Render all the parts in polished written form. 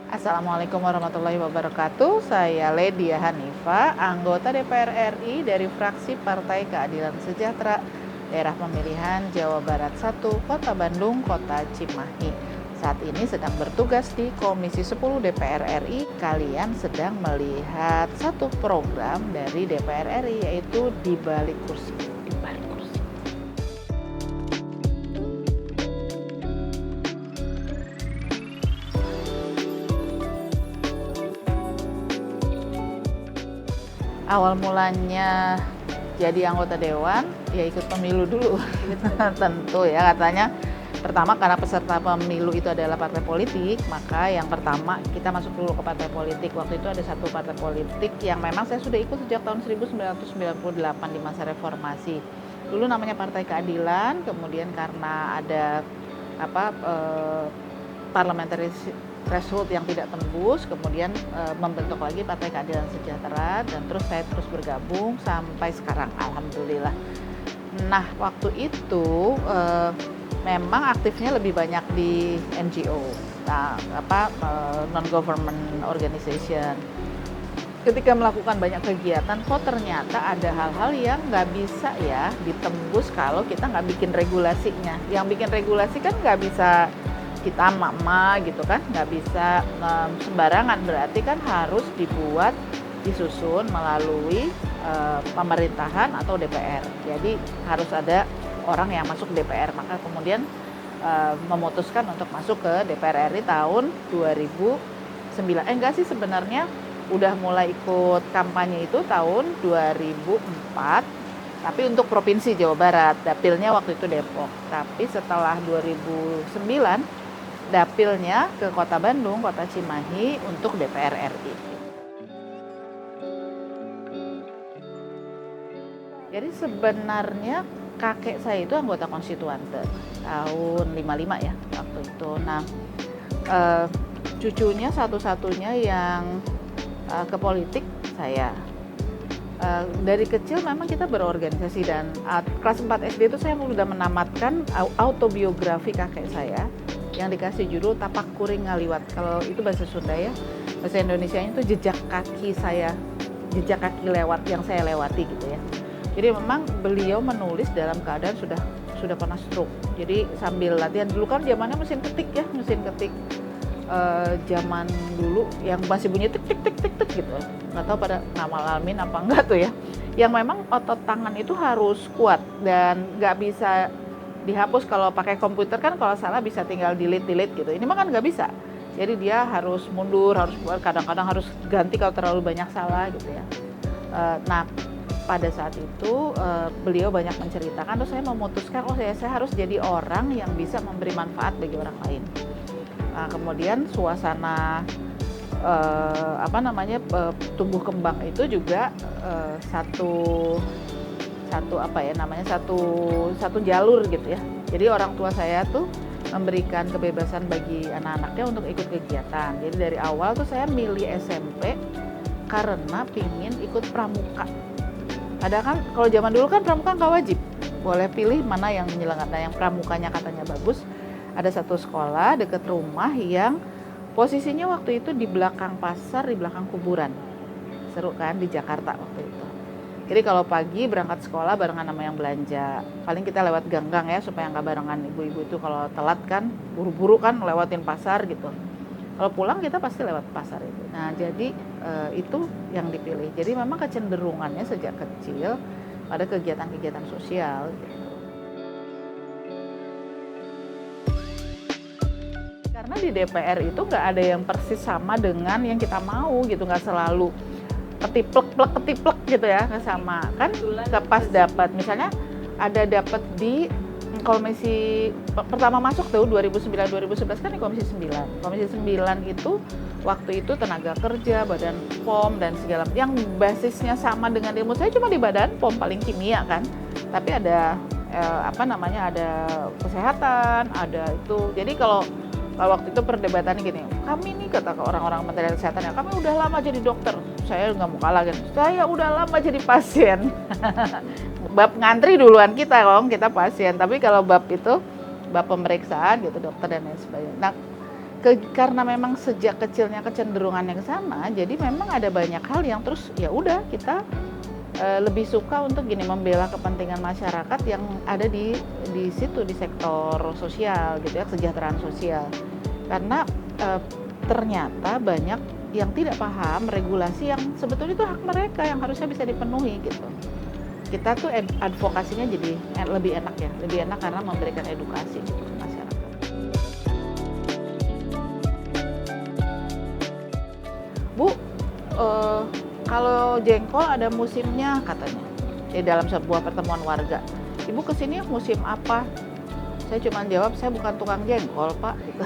Assalamualaikum warahmatullahi wabarakatuh. Saya Ledia Hanifa, anggota DPR RI dari fraksi Partai Keadilan Sejahtera, daerah pemilihan Jawa Barat 1, Kota Bandung, Kota Cimahi. Saat ini sedang bertugas di Komisi 10 DPR RI. Kalian sedang melihat satu program dari DPR RI, yaitu Di Balik Kursi. Di Balik Kursi. Awal mulanya jadi anggota dewan, ya ikut pemilu dulu. Tentu ya, katanya pertama karena peserta pemilu itu adalah partai politik, maka yang pertama kita masuk dulu ke partai politik. Waktu itu ada satu partai politik yang memang saya sudah ikut sejak tahun 1998 di masa reformasi. Dulu namanya Partai Keadilan, kemudian karena ada parliamentary threshold yang tidak tembus, kemudian membentuk lagi Partai Keadilan Sejahtera, dan terus saya terus bergabung sampai sekarang, alhamdulillah. Nah, waktu itu memang aktifnya lebih banyak di NGO, non-government organization. Ketika melakukan banyak kegiatan, kok ternyata ada hal-hal yang nggak bisa ya ditembus kalau kita nggak bikin regulasinya. Yang bikin regulasi kan nggak bisa kita mama gitu kan, nggak bisa sembarangan, berarti kan harus dibuat, disusun melalui pemerintahan atau DPR. Jadi harus ada orang yang masuk DPR, maka kemudian memutuskan untuk masuk ke DPR RI tahun 2009. Enggak sih, sebenarnya udah mulai ikut kampanye itu tahun 2004, tapi untuk Provinsi Jawa Barat, dapilnya waktu itu Depok. Tapi setelah 2009, dapilnya ke Kota Bandung, Kota Cimahi untuk DPR RI. Jadi sebenarnya kakek saya itu anggota konstituante tahun 55 ya waktu itu. Nah, cucunya satu-satunya yang ke politik saya. Dari kecil memang kita berorganisasi, dan kelas 4 SD itu saya sudah menamatkan autobiografi kakek saya yang dikasih judul Tapak Kuring Ngaliwat. Kalau itu bahasa Sunda ya, bahasa Indonesianya itu jejak kaki saya, jejak kaki lewat yang saya lewati gitu ya. Jadi memang beliau menulis dalam keadaan sudah pernah stroke. Jadi sambil latihan, dulu kan zamannya mesin ketik ya, mesin ketik zaman dulu yang masih bunyi tik tik tik tik tik gitu. Nggak tahu pada ngamal alamin apa enggak tuh ya. Yang memang otot tangan itu harus kuat dan nggak bisa dihapus. Kalau pakai komputer kan kalau salah bisa tinggal delete gitu. Ini mah kan nggak bisa. Jadi dia harus mundur, harus kadang-kadang harus ganti kalau terlalu banyak salah gitu ya. Nah, pada saat itu beliau banyak menceritakan, terus saya memutuskan saya harus jadi orang yang bisa memberi manfaat bagi orang lain. Nah, kemudian suasana tumbuh kembang itu juga satu jalur gitu ya. Jadi orang tua saya tuh memberikan kebebasan bagi anak-anaknya untuk ikut kegiatan. Jadi dari awal tuh saya milih SMP karena pingin ikut pramuka. Ada kan kalau zaman dulu kan pramuka nggak wajib, boleh pilih mana yang menyelenggarakan. Yang pramukanya katanya bagus, ada satu sekolah dekat rumah yang posisinya waktu itu di belakang pasar, di belakang kuburan. Seru kan di Jakarta waktu itu. Jadi kalau pagi berangkat sekolah barengan sama yang belanja, paling kita lewat gang-gang ya supaya nggak barengan. Ibu-ibu itu kalau telat kan buru-buru kan lewatin pasar gitu. Kalau pulang kita pasti lewat pasar itu. Nah, jadi itu yang dipilih. Jadi memang kecenderungannya sejak kecil pada kegiatan-kegiatan sosial gitu. Karena di DPR itu nggak ada yang persis sama dengan yang kita mau gitu, nggak selalu ketiplek gitu ya, nggak sama kan. Pas dapat misalnya ada dapat di komisi pertama masuk tuh 2009-2011 kan di komisi 9. Komisi 9 itu waktu itu tenaga kerja, badan POM dan segala yang basisnya sama dengan ilmu saya cuma di badan POM paling kimia kan. Tapi ada ada kesehatan, ada itu. Jadi kalau waktu itu perdebatannya gini, kami nih kata orang-orang Menteri Kesehatan ya, kami udah lama jadi dokter. Saya nggak mau kalah gitu, saya udah lama jadi pasien. Bab ngantri duluan kita pasien, tapi kalau bab itu bab pemeriksaan gitu, dokter dan lain sebagainya. Nah, karena memang sejak kecilnya kecenderungannya ke sana, jadi memang ada banyak hal yang terus ya udah kita lebih suka untuk gini membela kepentingan masyarakat yang ada di situ di sektor sosial gitu ya, kesejahteraan sosial. Karena ternyata banyak yang tidak paham regulasi yang sebetulnya itu hak mereka yang harusnya bisa dipenuhi gitu. Kita tuh advokasinya jadi lebih enak ya, lebih enak karena memberikan edukasi gitu ke masyarakat. Bu, kalau jengkol ada musimnya katanya di dalam sebuah pertemuan warga. Ibu kesini musim apa? Saya cuma jawab, saya bukan tukang jengkol, Pak. Gitu.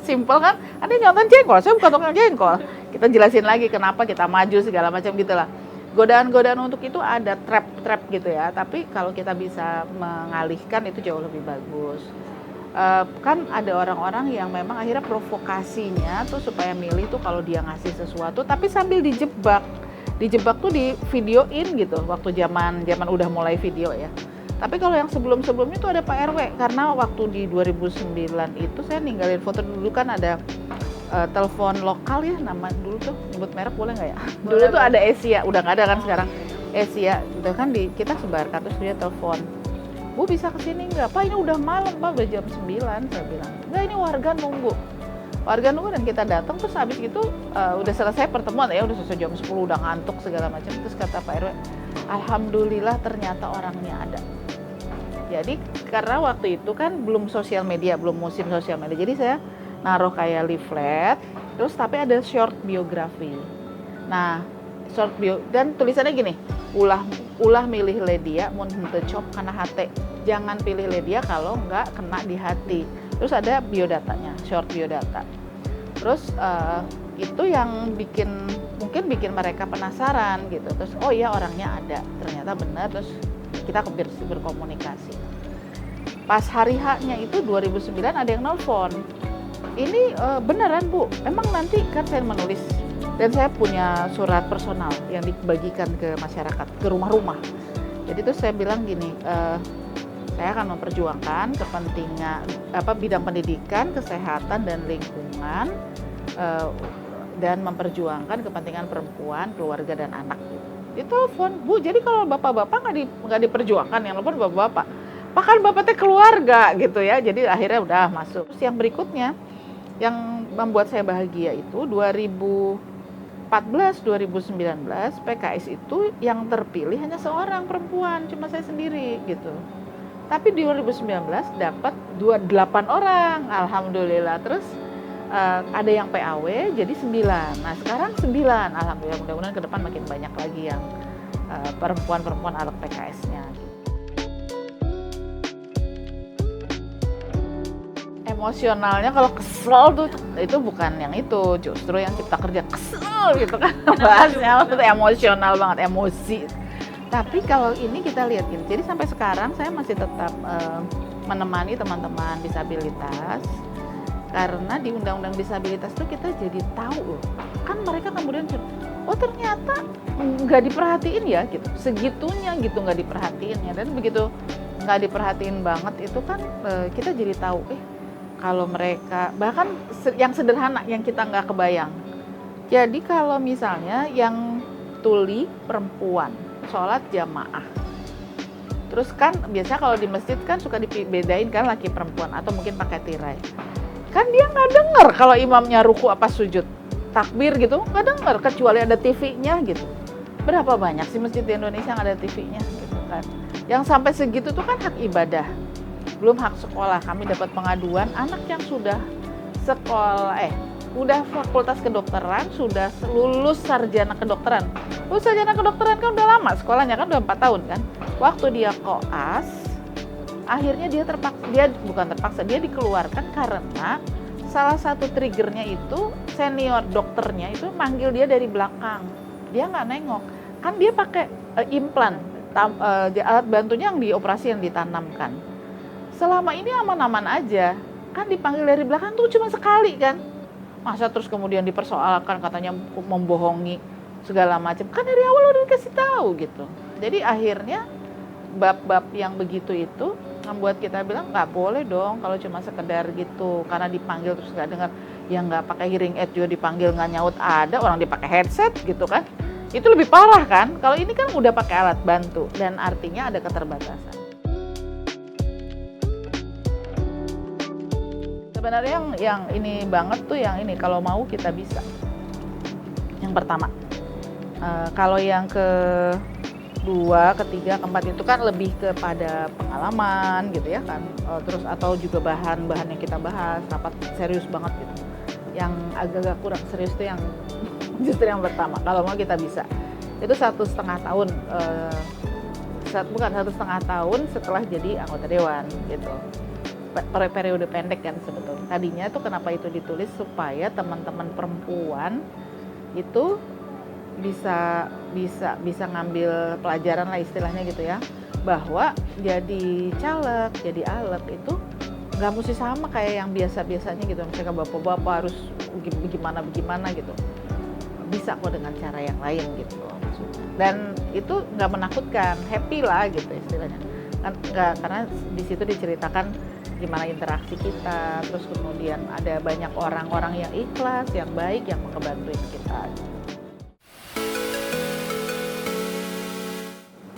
Simpel kan? Ada yang nonton jengkol, saya bukan tukang jengkol. Kita jelasin lagi kenapa kita maju segala macam gitulah. Godaan-godaan untuk itu ada trap gitu ya. Tapi kalau kita bisa mengalihkan itu jauh lebih bagus. Kan ada orang-orang yang memang akhirnya provokasinya tuh supaya milih tuh kalau dia ngasih sesuatu tapi sambil dijebak tuh di videoin gitu waktu zaman udah mulai video ya. Tapi kalau yang sebelumnya tuh ada Pak RW, karena waktu di 2009 itu saya ninggalin foto dulu kan ada telepon lokal ya, nama dulu tuh nyebut merek boleh nggak ya? Dulu tuh ada Asia, udah nggak ada kan sekarang. Asia udah kan kita sebarkan terus dia telepon. Bu bisa kesini nggak? Pak ini udah malam Pak, udah jam 9, saya bilang. Nggak, ini warga nunggu dan kita datang terus habis itu udah selesai pertemuan ya, udah selesai jam 10, udah ngantuk segala macam. Terus kata Pak RW, alhamdulillah ternyata orangnya ada. Jadi karena waktu itu kan belum sosial media, belum musim sosial media, jadi saya naruh kayak leaflet, terus tapi ada short biografi. Nah short bio dan tulisannya gini, ulah milih Ledia mun henteu cop kana hate, jangan pilih Ledia kalau nggak kena di hati. Terus ada biodatanya, short biodata. Terus itu yang mungkin bikin mereka penasaran gitu. Terus oh iya orangnya ada, ternyata benar. Terus kita berkomunikasi. Pas hari H-nya itu 2009 ada yang nelpon. Ini beneran Bu, emang nanti kan saya menulis dan saya punya surat personal yang dibagikan ke masyarakat, ke rumah-rumah. Jadi itu saya bilang gini, saya akan memperjuangkan kepentingan bidang pendidikan, kesehatan dan lingkungan, dan memperjuangkan kepentingan perempuan, keluarga dan anak. Ditelepon, Bu, jadi kalau bapak-bapak nggak diperjuangkan, yang telepon bapak-bapak, bahkan bapak teh keluarga gitu ya. Jadi akhirnya udah masuk. Terus yang berikutnya yang membuat saya bahagia itu 2014-2019 PKS itu yang terpilih hanya seorang perempuan, cuma saya sendiri gitu. Tapi di 2019 dapat 28 orang, alhamdulillah. Terus ada yang PAW jadi 9. Nah sekarang 9, alhamdulillah, mudah-mudahan ke depan makin banyak lagi yang perempuan-perempuan alat PKS-nya. Emosionalnya kalau kesel tuh itu bukan yang itu, justru yang Cipta Kerja kesel gitu kan bahasnya, itu emosional banget, emosi. Tapi kalau ini kita lihat gini, jadi sampai sekarang saya masih tetap menemani teman-teman disabilitas. Karena di Undang-Undang Disabilitas itu kita jadi tahu loh, kan mereka kemudian oh ternyata nggak diperhatiin ya gitu, segitunya gitu nggak diperhatiin ya. Dan begitu nggak diperhatiin banget itu kan kita jadi tahu kalau mereka bahkan yang sederhana yang kita nggak kebayang. Jadi kalau misalnya yang tuli perempuan sholat jamaah, terus kan biasa kalau di masjid kan suka dibedain kan laki perempuan atau mungkin pakai tirai. Kan dia nggak dengar kalau imamnya ruku apa sujud, takbir gitu, nggak dengar kecuali ada TV-nya gitu. Berapa banyak sih masjid di Indonesia yang ada TV-nya gitu kan? Yang sampai segitu tuh kan hak ibadah, belum hak sekolah. Kami dapat pengaduan anak yang sudah udah fakultas kedokteran, sudah lulus sarjana kedokteran. Lulus sarjana kedokteran kan udah lama sekolahnya kan, udah 4 tahun kan. Waktu dia koas, akhirnya dia dikeluarkan karena salah satu triggernya itu senior dokternya itu manggil dia dari belakang, dia nggak nengok, kan dia pakai implan, alat bantunya yang dioperasi yang ditanamkan. Selama ini aman-aman aja, kan dipanggil dari belakang tuh cuma sekali kan, masa terus kemudian dipersoalkan katanya membohongi segala macam, kan dari awal udah dikasih tahu gitu. Jadi akhirnya bab-bab yang begitu itu Membuat kita bilang nggak boleh dong kalau cuma sekedar gitu karena dipanggil terus nggak dengar, ya nggak pakai hearing aid juga dipanggil nggak nyaut, ada orang dipakai headset gitu kan, itu lebih parah kan. Kalau ini kan udah pakai alat bantu dan artinya ada keterbatasan. Sebenarnya yang ini banget tuh yang ini, kalau mau kita bisa. Yang pertama, kalau yang kedua, ketiga, keempat itu kan lebih kepada pengalaman gitu ya kan, terus atau juga bahan-bahan yang kita bahas, rapat serius banget gitu. Yang agak-agak kurang serius tuh yang justru yang pertama, kalau mau kita bisa. Itu 1,5 tahun, bukan 1,5 tahun setelah jadi anggota dewan gitu. Periode pendek kan sebetulnya. Tadinya tuh kenapa itu ditulis supaya teman-teman perempuan itu bisa ngambil pelajaran lah istilahnya gitu ya, bahwa jadi caleg, jadi alet itu nggak mesti sama kayak yang biasa-biasanya gitu, misalnya bapak-bapak harus gimana gitu, bisa kok dengan cara yang lain gitu maksudnya. Dan itu nggak menakutkan, happy lah gitu istilahnya kan, nggak, karena di situ diceritakan gimana interaksi kita, terus kemudian ada banyak orang-orang yang ikhlas, yang baik, yang ngebantuin kita.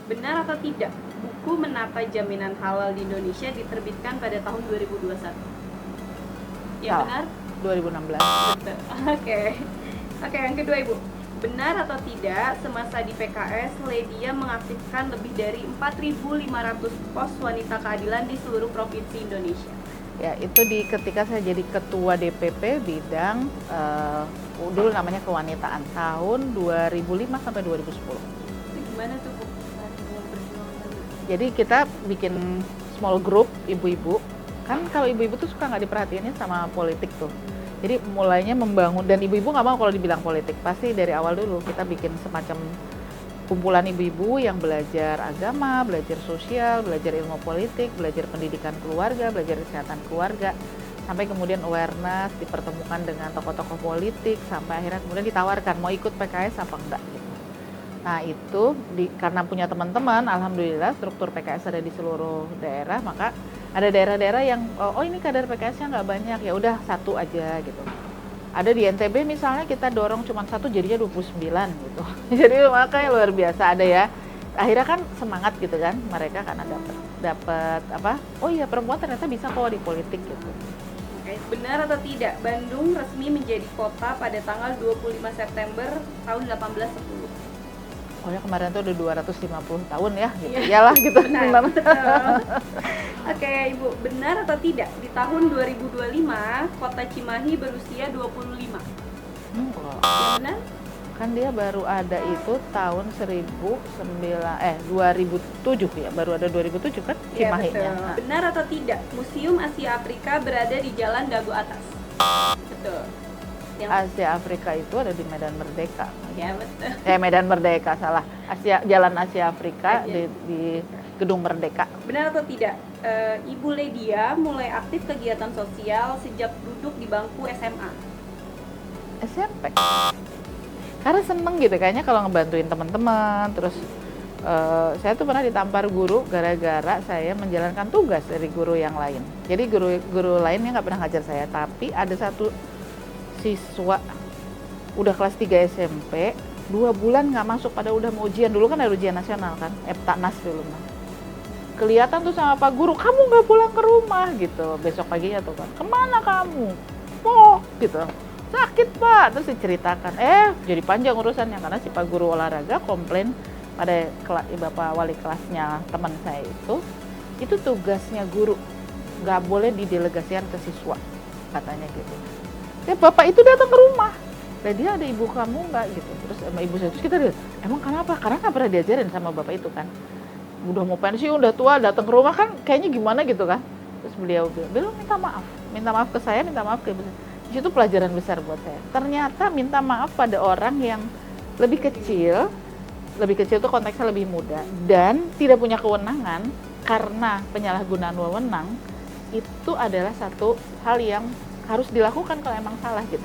Benar atau tidak, buku Menata Jaminan Halal di Indonesia diterbitkan pada tahun 2021? Ya, benar? 2016. Betul. Oke, yang kedua Ibu. Benar atau tidak, semasa di PKS, Ledia mengaktifkan lebih dari 4.500 pos wanita keadilan di seluruh provinsi Indonesia? Ya, itu ketika saya jadi ketua DPP bidang dulu namanya kewanitaan tahun 2005 sampai 2010. Itu gimana tuh Bu? Jadi kita bikin small group ibu-ibu. Kan kalau ibu-ibu tuh suka nggak diperhatiinnya sama politik tuh. Jadi mulainya membangun, dan ibu-ibu nggak mau kalau dibilang politik. Pasti dari awal dulu kita bikin semacam kumpulan ibu-ibu yang belajar agama, belajar sosial, belajar ilmu politik, belajar pendidikan keluarga, belajar kesehatan keluarga. Sampai kemudian awareness, dipertemukan dengan tokoh-tokoh politik, sampai akhirnya kemudian ditawarkan mau ikut PKS apa enggak gitu. Nah itu karena punya teman-teman, alhamdulillah struktur PKS ada di seluruh daerah, maka ada daerah-daerah yang oh ini kader PKS-nya nggak banyak, ya udah satu aja gitu. Ada di NTB misalnya kita dorong cuma satu jadinya 29 gitu. Jadi makanya luar biasa ada ya. Akhirnya kan semangat gitu kan mereka karena dapat apa? Oh iya, perempuan ternyata bisa kok di politik gitu. Oke, benar atau tidak, Bandung resmi menjadi kota pada tanggal 25 September tahun 1810? Oh ya, kemarin tuh udah 250 tahun ya gitu. Iyalah gitu. Benar. Oke, Ibu, benar atau tidak, di tahun 2025 kota Cimahi berusia 25? Ya, benar? Kan dia baru ada itu tahun 2007 ya, baru ada 2007 kan Cimahinya. Ya, benar atau tidak, Museum Asia Afrika berada di Jalan Dago Atas? Betul. Asia Afrika itu ada di Medan Merdeka. Ya, betul. Medan Merdeka, salah. Jalan Asia Afrika di Gedung Merdeka. Benar atau tidak, Ibu Ledia mulai aktif kegiatan sosial sejak duduk di bangku SMA? SMP. Karena seneng gitu kayaknya kalau ngebantuin teman-teman. Terus saya tuh pernah ditampar guru gara-gara saya menjalankan tugas dari guru yang lain. Jadi guru lainnya nggak pernah ngajar saya, tapi ada satu siswa udah kelas 3 SMP 2 bulan nggak masuk, pada udah mau ujian. Dulu kan ada ujian nasional kan, Eptanas dulu mah. Kelihatan tuh sama Pak Guru, kamu nggak pulang ke rumah gitu. Besok paginya tuh kan, kemana kamu? Oh gitu, sakit Pak. Terus diceritakan, jadi panjang urusannya karena si Pak Guru olahraga komplain pada bapak wali kelasnya teman saya itu tugasnya guru, nggak boleh didelegasikan ke siswa katanya gitu. Ya bapak itu datang ke rumah, dan dia ada ibu kamu nggak gitu, terus sama ibu saya, terus kita lihat emang kenapa, karena nggak pernah diajarin sama bapak itu kan, udah mau pensiun, udah tua, datang ke rumah kan kayaknya gimana gitu kan. Terus beliau minta maaf ke saya, minta maaf ke ibu saya. Di situ pelajaran besar buat saya, ternyata minta maaf pada orang yang lebih kecil itu konteksnya lebih muda dan tidak punya kewenangan karena penyalahgunaan wewenang, itu adalah satu hal yang harus dilakukan kalau emang salah gitu.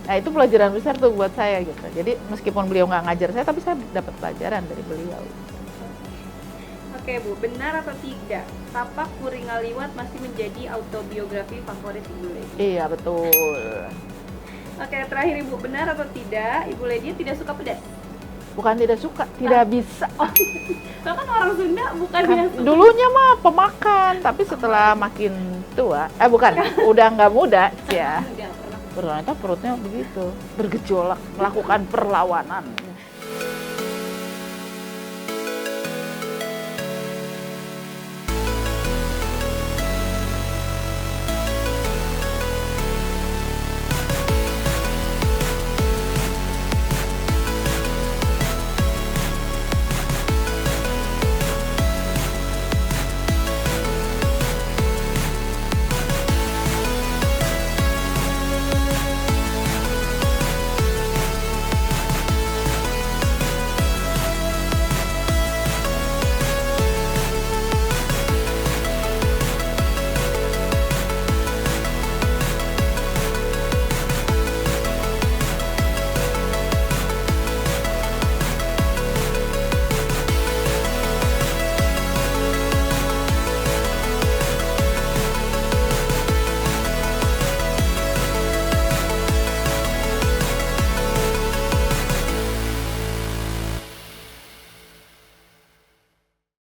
Nah itu pelajaran besar tuh buat saya gitu. Jadi meskipun beliau nggak ngajar saya, tapi saya dapat pelajaran dari beliau. Oke Bu, benar atau tidak? Tapak Kuring Ngaliwat masih menjadi autobiografi favorit Ibu Lady. Iya, betul. Oke, terakhir Ibu, benar atau tidak Ibu Lady tidak suka pedas? Bukan tidak suka, tidak bisa. Soalnya kan orang Sunda bukan Kan yang suka. dulunya mah pemakan, tapi setelah makin tua, bukan, udah nggak muda, ya. Enggak pernah. Ternyata perutnya begitu, bergejolak, melakukan perlawanan.